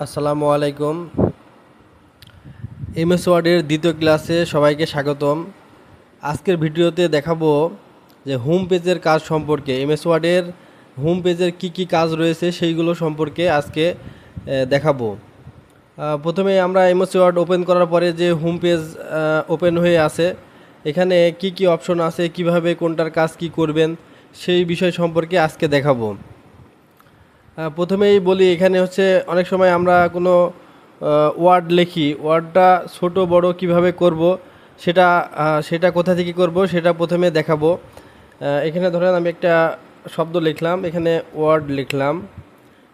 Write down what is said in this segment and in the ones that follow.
আসসালামু আলাইকুম। এমএস ওয়ার্ডের দ্বিতীয় ক্লাসে সবাইকে স্বাগতম। আজকের ভিডিওতে দেখাবো যে হোম পেজের কাজ সম্পর্কে। এমএস ওয়ার্ডের হোম পেজের কি কাজ রয়েছে সেইগুলো সম্পর্কে আজকে দেখাবো। প্রথমে আমরা এমএস ওয়ার্ড ওপেন করার পরে যে হোম পেজ ওপেন হয়ে আছে, এখানে কি অপশন আছে, কিভাবে কোনটার কাজ কি করবেন সেই বিষয় সম্পর্কে আজকে দেখাবো। প্রথমেই বলি, এখানে হচ্ছে অনেক সময় আমরা কোনো ওয়ার্ড লিখি, ওয়ার্ডটা ছোট বড় কিভাবে করব সেটা কোথা থেকে করব সেটা প্রথমে দেখাবো। এখানে ধরেন আমি একটা শব্দ লিখলাম, এখানে ওয়ার্ড লিখলাম,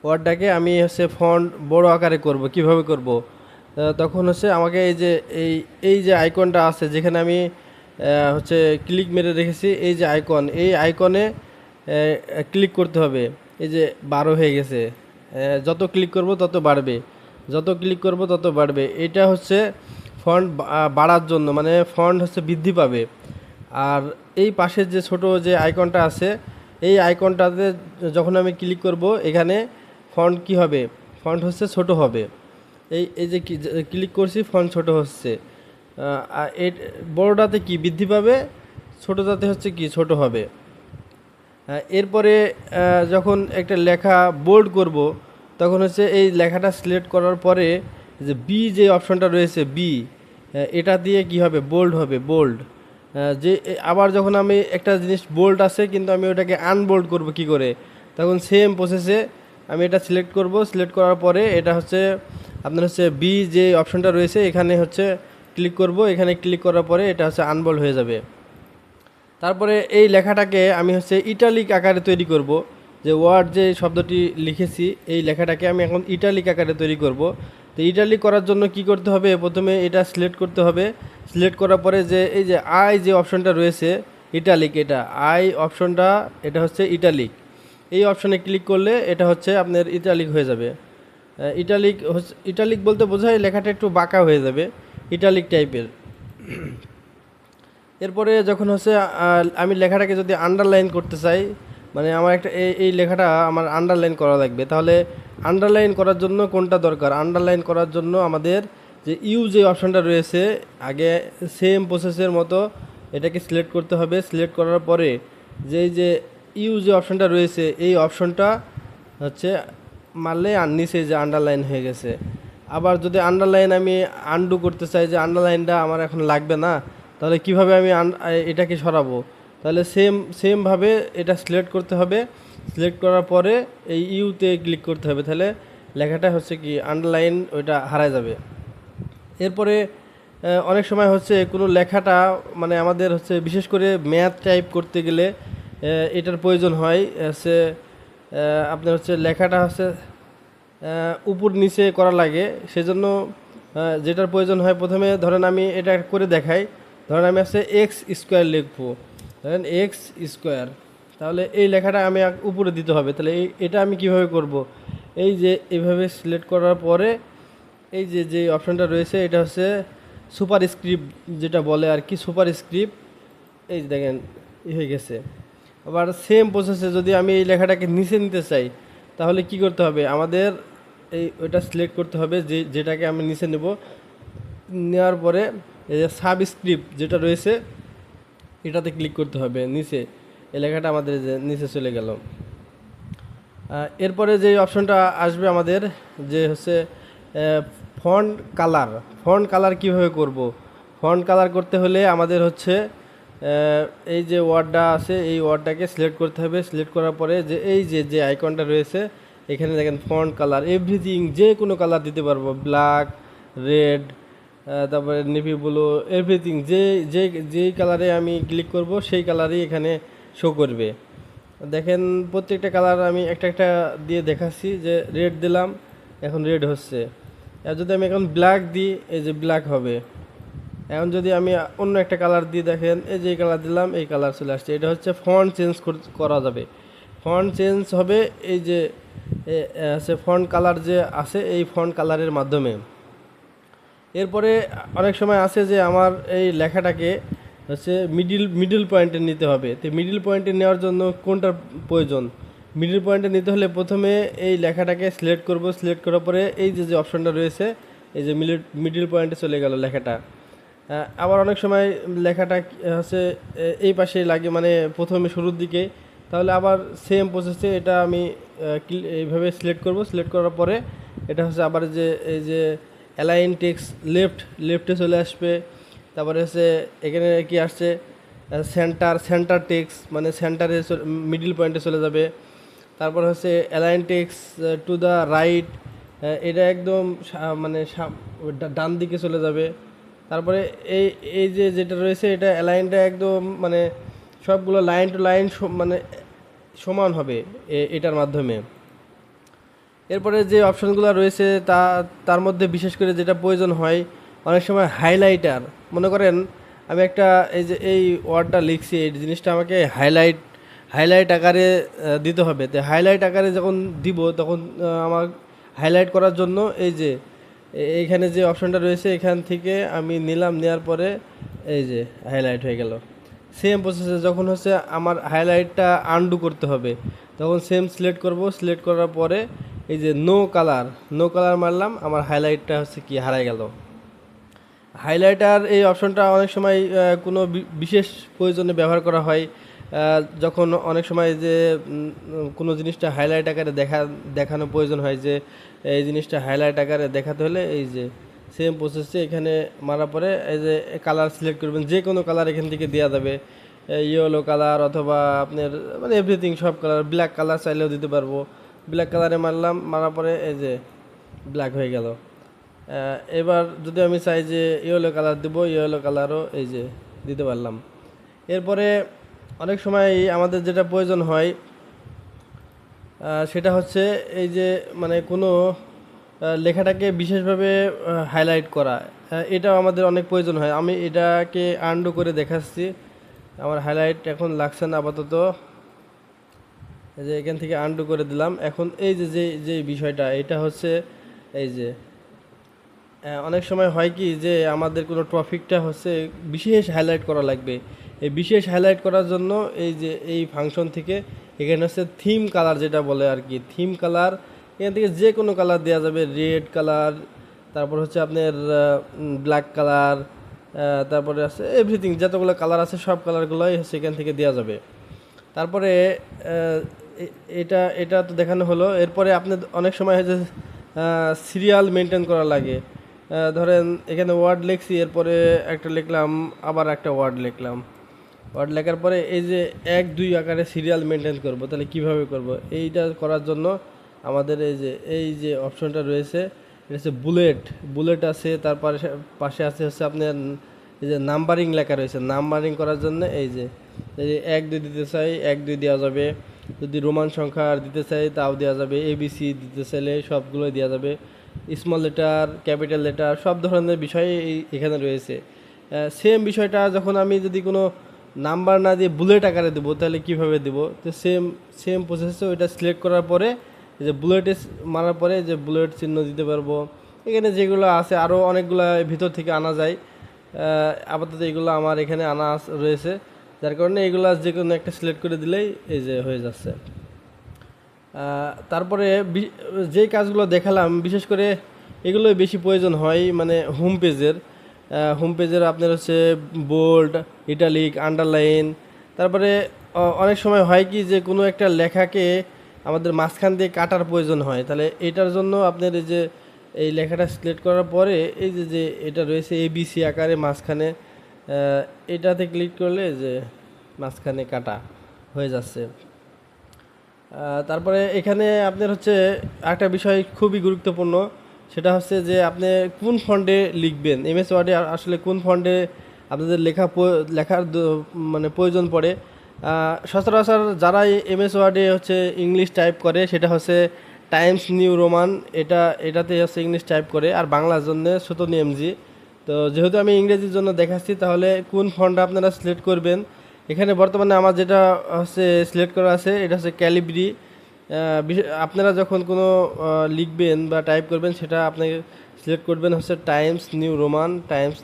ওয়ার্ডটাকে আমি হচ্ছে ফন্ট বড় আকারে করব, কিভাবে করব। তখন হচ্ছে আমাকে এই যে আইকনটা আছে, যেখানে আমি হচ্ছে ক্লিক মেরে রেখেছি, এই যে আইকন, এই আইকনে ক্লিক করতে হবে। এই যে 12 হয়ে গেছে, যত ক্লিক করব তত বাড়বে, যত ক্লিক করব তত বাড়বে। এটা হচ্ছে ফন্ট বাড়ার জন্য, মানে ফন্ট হচ্ছে বৃদ্ধি পাবে। আর এই পাশের যে ছোট যে আইকনটা আছে, এই আইকনটাতে যখন আমি ক্লিক করব, এখানে ফন্ট কি হবে, ফন্ট হচ্ছে ছোট হবে। এই যে ক্লিক করছি, ফন্ট ছোট হচ্ছে। এই বড়টাতে কি বৃদ্ধি পাবে, ছোটোটাতে হচ্ছে কি ছোট হবে। এরপরে যখন একটা লেখা বোল্ড করব, তখন হচ্ছে এই লেখাটা সিলেক্ট করার পরে যে বি যে অপশনটা রয়েছে, বি, এটা দিয়ে কি হবে, বোল্ড হবে, বোল্ড। যে আবার যখন আমি একটা জিনিস বোল্ড আছে কিন্তু আমি ওটাকে আনবোল্ড করব কি করে, তখন সেম প্রসেসে আমি এটা সিলেক্ট করব। সিলেক্ট করার পরে এটা হচ্ছে আপনার হচ্ছে বি যে অপশনটা রয়েছে, এখানে হচ্ছে ক্লিক করব। এখানে ক্লিক করার পরে এটা হচ্ছে আনবোল্ড হয়ে যাবে। তারপরে এই লেখাটাকে আমি হচ্ছে ইটালিক আকারে তৈরি করব। যে ওয়ার্ড যে শব্দটি লিখেছি, এই লেখাটাকে আমি এখন ইটালিক আকারে তৈরি করব। তো ইটালিক করার জন্য কি করতে হবে, প্রথমে এটা সিলেক্ট করতে হবে। সিলেক্ট করার পরে যে এই যে আই যে অপশনটা রয়েছে ইটালিক, এটা আই অপশনটা, এটা হচ্ছে ইটালিক। এই অপশনে ক্লিক করলে এটা হচ্ছে আপনার ইটালিক হয়ে যাবে। ইটালিক হচ্ছে, ইটালিক বলতে বোঝায় লেখাটা একটু বাঁকা হয়ে যাবে, ইটালিক টাইপের। এরপরে যখন হচ্ছে আমি লেখাটাকে যদি আন্ডারলাইন করতে চাই, মানে আমার একটা এই লেখাটা আমার আন্ডারলাইন করা লাগবে, তাহলে আন্ডারলাইন করার জন্য কোনটা দরকার, আন্ডারলাইন করার জন্য আমাদের যে ইউ যে অপশনটা রয়েছে, আগে সেম প্রসেসের মতো এটাকে সিলেক্ট করতে হবে। সিলেক্ট করার পরে যে ইউ যে অপশনটা রয়েছে, এই অপশনটা হচ্ছে মারলে আর নিচে যে আন্ডারলাইন হয়ে গেছে। আবার যদি আন্ডারলাইন আমি আনডু করতে চাই, যে আন্ডারলাইনটা আমার এখন লাগবে না, তাহলে কিভাবে আমি এটাকে সরাবো, তাহলে সেমভাবে এটা সিলেক্ট করতে হবে। সিলেক্ট করার পরে এই ইউতে ক্লিক করতে হবে, তাহলে লেখাটা হচ্ছে কি আন্ডারলাইন ওইটা হারায় যাবে। এরপরে অনেক সময় হচ্ছে কোনো লেখাটা, মানে আমাদের হচ্ছে বিশেষ করে ম্যাথ টাইপ করতে গেলে এটার প্রয়োজন হয়। হচ্ছে আপনার হচ্ছে লেখাটা হচ্ছে উপর নিচে করা লাগে, সেজন্য যেটার প্রয়োজন হয়, প্রথমে ধরেন আমি এটা করে দেখাই। ধরেন আমি হচ্ছে এক্স স্কোয়ার লিখবো, ধরেন এক্স স্কোয়ার, তাহলে এই লেখাটা আমি উপরে দিতে হবে। তাহলে এটা আমি কিভাবে করব, এই যে এইভাবে সিলেক্ট করার পরে এই যে অপশনটা রয়েছে, এটা হচ্ছে সুপার স্ক্রিপ্ট যেটা বলে আর কি, সুপার স্ক্রিপ্ট। এই যে দেখেন হয়ে গেছে। আবার সেম প্রসেসে যদি আমি এই লেখাটাকে নিচে নিতে চাই, তাহলে কি করতে হবে, আমাদের ওইটা সিলেক্ট করতে হবে, যেটাকে আমি নিচে নেব। নেওয়ার পরে এই যে সাবস্ক্রিপ্ট যেটা রয়েছে, এটাতে ক্লিক করতে হবে নিচে, এই লেখাটা আমাদের যে নিচে চলে গেল। এরপরে যে অপশনটা আসবে আমাদের, যে হচ্ছে ফন্ট কালার। ফন্ট কালার কীভাবে করব, ফন্ট কালার করতে হলে আমাদের হচ্ছে এই যে ওয়ার্ডটা আছে, এই ওয়ার্ডটাকে সিলেক্ট করতে হবে। সিলেক্ট করার পরে যে এই যে আইকনটা রয়েছে, এখানে দেখেন ফন্ট কালার, এভরিথিং, যে কোনো কালার দিতে পারবো, ব্ল্যাক, রেড, তারপরে নেভি ব্লু, এভরিথিং, যেই কালারে আমি ক্লিক করব সেই কালারই এখানে শো করবে। দেখেন প্রত্যেকটা কালার আমি একটা দিয়ে দেখাচ্ছি, যে রেড দিলাম, এখন রেড হচ্ছে। আর যদি আমি এখন ব্ল্যাক দিই, এই যে ব্ল্যাক হবে। এখন যদি আমি অন্য একটা কালার দিয়ে, দেখেন এই যে কালার দিলাম, এই কালার চলে আসছে। এটা হচ্ছে ফন্ট চেঞ্জ করা যাবে, ফন্ট চেঞ্জ হবে এই যে আছে ফন্ট কালার যে আছে, এই ফন্ট কালারের মাধ্যমে। এরপরে অনেক সময় আছে যে আমার এই লেখাটাকে হচ্ছে মিডিল পয়েন্টে নিতে হবে। তো মিডিল পয়েন্টে নেওয়ার জন্য কোনটার প্রয়োজন, মিডল পয়েন্টে নিতে হলে প্রথমে এই লেখাটাকে সিলেক্ট করব, সিলেক্ট করার পরে এই যে অপশনটা রয়েছে এই যে মিডল পয়েন্টে চলে গেল লেখাটা। আবার অনেক সময় লেখাটা হচ্ছে এই পাশে লাগে, মানে প্রথমে শুরুর দিকে, তাহলে আবার সেম প্রসেসে এটা আমি এইভাবে সিলেক্ট করব, সিলেক্ট করার পরে এটা হচ্ছে আবার যে এই যে অ্যালাইন টেক্সট লেফটে চলে আসবে। তারপরে হচ্ছে এখানে কি আসছে সেন্টার টেক্সট, মানে সেন্টারে মিডল পয়েন্টে চলে যাবে। তারপর হচ্ছে align text to the right, এটা একদম মানে ডান দিকে চলে যাবে। তারপরে এই এই যে যেটা রয়েছে এটা অ্যালাইনটা একদম মানে সবগুলো লাইন টু লাইন মানে সমান হবে এটার মাধ্যমে। এরপরে যে অপশনগুলো রয়েছে তার মধ্যে বিশেষ করে যেটা প্রয়োজন হয় অনেক সময় হাইলাইটার। মনে করেন আমি একটা এই যে এই ওয়ার্ডটা লিখছি, এই জিনিসটা আমাকে হাইলাইট আকারে দিতে হবে। তো হাইলাইট আকারে যখন দিব তখন আমার হাইলাইট করার জন্য এই যে এইখানে যে অপশনটা রয়েছে এখান থেকে আমি নিলাম, নেওয়ার পরে এই যে হাইলাইট হয়ে গেল। সেম প্রসেসে যখন হচ্ছে আমার হাইলাইটটা আনডু করতে হবে তখন সেম সিলেক্ট করব, সিলেক্ট করার পরে এই যে নো কালার মারলাম, আমার হাইলাইটটা হচ্ছে কি হারাই গেল। হাইলাইটার এই অপশনটা অনেক সময় কোনো বিশেষ প্রয়োজনে ব্যবহার করা হয়, যখন অনেক সময় যে কোনো জিনিসটা হাইলাইট আকারে দেখানো প্রয়োজন হয়, যে এই জিনিসটা হাইলাইট আকারে দেখাতে হলে এই যে সেম প্রসেসে এখানে মারার পরে এই যে কালার সিলেক্ট করবেন, যে কোনো কালার এখান থেকে দেওয়া যাবে, ইয়েলো কালার অথবা আপনার মানে এভরিথিং সব কালার, ব্ল্যাক কালার চাইলেও দিতে পারবো। ব্ল্যাক কালারে মারলাম, মারার পরে এই যে ব্ল্যাক হয়ে গেল। এবার যদি আমি চাই যে ইয়েলো কালার দেবো, ইয়েলো কালারও এই যে দিতে পারলাম। এরপরে অনেক সময় আমাদের যেটা প্রয়োজন হয় সেটা হচ্ছে এই যে মানে কোনো লেখাটাকে বিশেষভাবে হাইলাইট করা, এটাও আমাদের অনেক প্রয়োজন হয়। আমি এটাকে আনডু করে দেখাচ্ছি, আমার হাইলাইট এখন লাগছে না আপাতত। এই যে এখান থেকে আনডু করে দিলাম। এখন এই যে যে বিষয়টা এটা হচ্ছে এই যে অনেক সময় হয় কি যে আমাদের কোনো টপিকটা হচ্ছে বিশেষ হাইলাইট করা লাগবে। এই বিশেষ হাইলাইট করার জন্য এই যে এই ফাংশন থেকে এখানে হচ্ছে থিম কালার যেটা বলে আর কি, থিম কালার এখান থেকে যে কোনো কালার দেওয়া যাবে, রেড কালার, তারপর হচ্ছে আপনার ব্ল্যাক কালার, তারপরে আছে এভরিথিং যতগুলো কালার আছে সব কালারগুলোই হচ্ছে এখান থেকে দেওয়া যাবে। তারপরে এটা এটা তো দেখানো হলো। এরপরে আপনি অনেক সময় হচ্ছে সিরিয়াল মেনটেন করা লাগে। ধরেন এখানে ওয়ার্ড লিখছি, এরপরে একটা লিখলাম, আবার একটা ওয়ার্ড লিখলাম, ওয়ার্ড লেখার পরে এই যে 1 2 আকারে সিরিয়াল মেনটেন করব, তাহলে কিভাবে করব? এইটা করার জন্য আমাদের এই যে অপশনটা রয়েছে এটা হচ্ছে বুলেট আছে, তারপরে পাশে আছে হচ্ছে আপনার এই যে নাম্বারিং লেখা রয়েছে। নাম্বারিং করার জন্য এই যে 1 2 দিতে চাই 1 2 দেওয়া যাবে, যদি রোমান সংখ্যা দিতে চাই তাও দেওয়া যাবে, ABC দিতে চাইলে সবগুলোই দেওয়া যাবে, স্মল লেটার ক্যাপিটাল লেটার সব ধরনের বিষয় এখানে রয়েছে। সেম বিষয়টা যখন আমি যদি কোনো নাম্বার না দিয়ে বুলেট আকারে দেবো তাহলে কিভাবে দেবো? তো সেম প্রসেসে ওইটা সিলেক্ট করার পরে যে বুলেটে মারার পরে যে বুলেট চিহ্ন দিতে পারবো। এখানে যেগুলো আছে আরও অনেকগুলো ভিতর থেকে আনা যায়, আপাতত এগুলো আমার এখানে আনা রয়েছে, যার কারণে এগুলো যে কোনো একটা সিলেক্ট করে দিলেই এই যে হয়ে যাচ্ছে। তারপরে যে কাজগুলো দেখালাম বিশেষ করে এগুলোই বেশি প্রয়োজন হয়, মানে হোম পেজের আপনার হচ্ছে বোল্ড, ইটালিক, আন্ডারলাইন। তারপরে অনেক সময় হয় কি যে কোনো একটা লেখাকে আমাদের মাঝখান দিয়ে কাটার প্রয়োজন হয়, তাহলে এটার জন্য আপনার এই যে এই লেখাটা সিলেক্ট করার পরে এই যে এটা রয়েছে ABC আকারে মাঝখানে, এটাতে ক্লিক করলে যে মাঝখানে কাটা হয়ে যাচ্ছে। তারপরে এখানে আপনার হচ্ছে একটা বিষয় খুবই গুরুত্বপূর্ণ, সেটা হচ্ছে যে আপনি কোন ফন্টে লিখবেন। MS ওয়ার্ডে আসলে কোন ফন্টে আপনাদের লেখার মানে প্রয়োজন পড়ে। সচরাচর যারাই MS ওয়ার্ডে হচ্ছে ইংলিশ টাইপ করে সেটা হচ্ছে টাইমস নিউ রোমান, এটাতে হচ্ছে ইংলিশ টাইপ করে, আর বাংলার জন্য সুতনি MG। তো যেহেতু আমি ইংরেজির জন্য দেখাচ্ছি তাহলে কোন ফন্টটা আপনারা সিলেক্ট করবেন। এখানে বর্তমানে আমার যেটা হচ্ছে সিলেক্ট করা আছে এটা হচ্ছে ক্যালিব্রি। আপনারা যখন কোনো লিখবেন বা টাইপ করবেন সেটা আপনাকে সিলেক্ট করবেন হচ্ছে টাইমস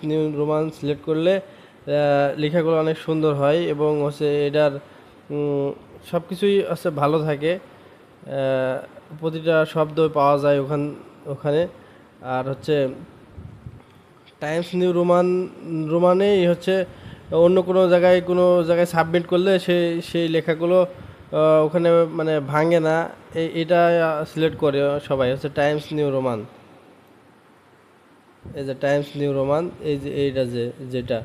নিউ রোমান সিলেক্ট করলে লেখাগুলো অনেক সুন্দর হয় এবং হচ্ছে এটার সব কিছুই হচ্ছে ভালো থাকে। প্রতিটা শব্দ পাওয়া যায় ওখানে। আর হচ্ছে টাইমস নিউ রোমানেই হচ্ছে অন্য কোনো জায়গায় সাবমিট করলে সেই লেখাগুলো ওখানে মানে ভাঙে না। এটা সিলেক্ট করে সবাই হচ্ছে টাইমস নিউ রোমান। এই যে টাইমস নিউ রোমান, এই যে এইটা যেটা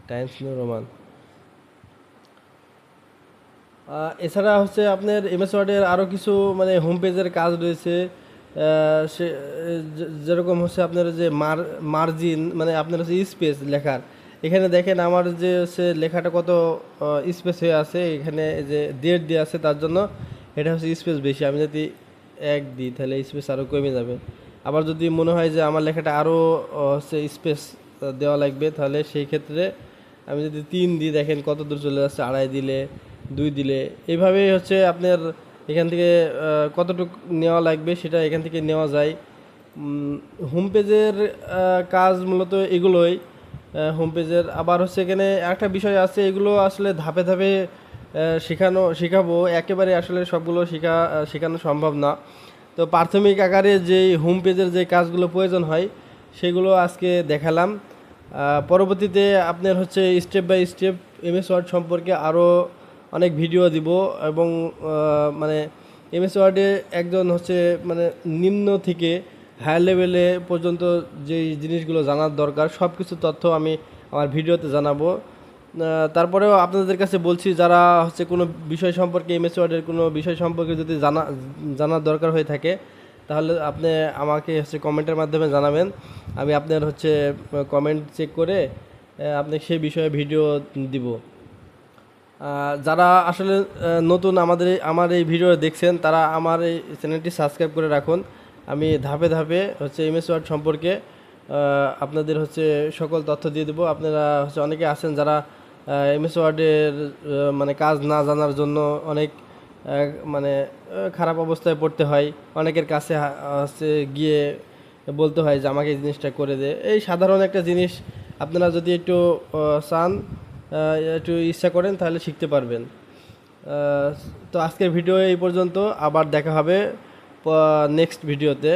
টাইমস নিউ রোমান। এছাড়া হচ্ছে আপনার এমএস ওয়ার্ডের আরও কিছু মানে হোম পেজের কাজ রয়েছে। সে যেরকম হচ্ছে আপনার যে মার্জিন মানে আপনার হচ্ছে স্পেস লেখার, এখানে দেখেন আমার যে হচ্ছে লেখাটা কত স্পেস হয়ে আছে। এখানে যে ডেট দিয়ে আছে তার জন্য এটা হচ্ছে স্পেস বেশি। আমি যদি 1 দিই তাহলে স্পেস আরও কমে যাবে। আবার যদি মনে হয় যে আমার লেখাটা আরও হচ্ছে স্পেস দেওয়া লাগবে, তাহলে সেই ক্ষেত্রে আমি যদি 3 দিই, দেখেন কত দূর চলে যাচ্ছে। 2.5 দিলে, 2 দিলে, এইভাবেই হচ্ছে আপনার এখান থেকে কতটুকু নেওয়া লাগবে সেটা এখান থেকে নেওয়া যায়। হোম পেজের কাজ মূলত এগুলোই। হোম পেজের আবার হচ্ছে এখানে একটা বিষয় আছে, এগুলো আসলে ধাপে ধাপে শেখাবো, একেবারে আসলে সবগুলো শেখানো সম্ভব না। তো প্রাথমিক আকারে যেই হোম পেজের যে কাজগুলো প্রয়োজন হয় সেগুলো আজকে দেখালাম। পরবর্তীতে আপনার হচ্ছে step by step MS Word সম্পর্কে আরও অনেক ভিডিও দিব, এবং মানে এমএস ওয়ার্ডে একজন হচ্ছে মানে নিম্ন থেকে হায়ার লেভেলে পর্যন্ত যেই জিনিসগুলো জানার দরকার সব কিছু তথ্য আমি আমার ভিডিওতে জানাবো। তারপরেও আপনাদের কাছে বলছি, যারা হচ্ছে কোনো বিষয় সম্পর্কে এমএস ওয়ার্ডের কোনো বিষয় সম্পর্কে যদি জানার দরকার হয়ে থাকে, তাহলে আপনি আমাকে হচ্ছে কমেন্টের মাধ্যমে জানাবেন। আমি আপনার হচ্ছে কমেন্ট চেক করে আপনি সেই বিষয়ে ভিডিও দিব। যারা আসলে নতুন আমার এই ভিডিও দেখছেন, তারা আমার এই চ্যানেলটি সাবস্ক্রাইব করে রাখুন। আমি ধাপে ধাপে হচ্ছে এমএস ওয়ার্ড সম্পর্কে আপনাদের হচ্ছে সকল তথ্য দিয়ে দেবো। আপনারা হচ্ছে অনেকে আছেন যারা এমএস ওয়ার্ডের মানে কাজ না জানার জন্য অনেক মানে খারাপ অবস্থায় পড়তে হয়। অনেকের কাছে হচ্ছে গিয়ে বলতে হয় যে আমাকে এই জিনিসটা করে দে। এই সাধারণ একটা জিনিস আপনারা যদি একটু চান, একটু ইচ্ছা করেন, তাহলে শিখতে পারবেন। তো আজকের ভিডিও এই পর্যন্ত, আবার দেখা হবে নেক্সট ভিডিওতে।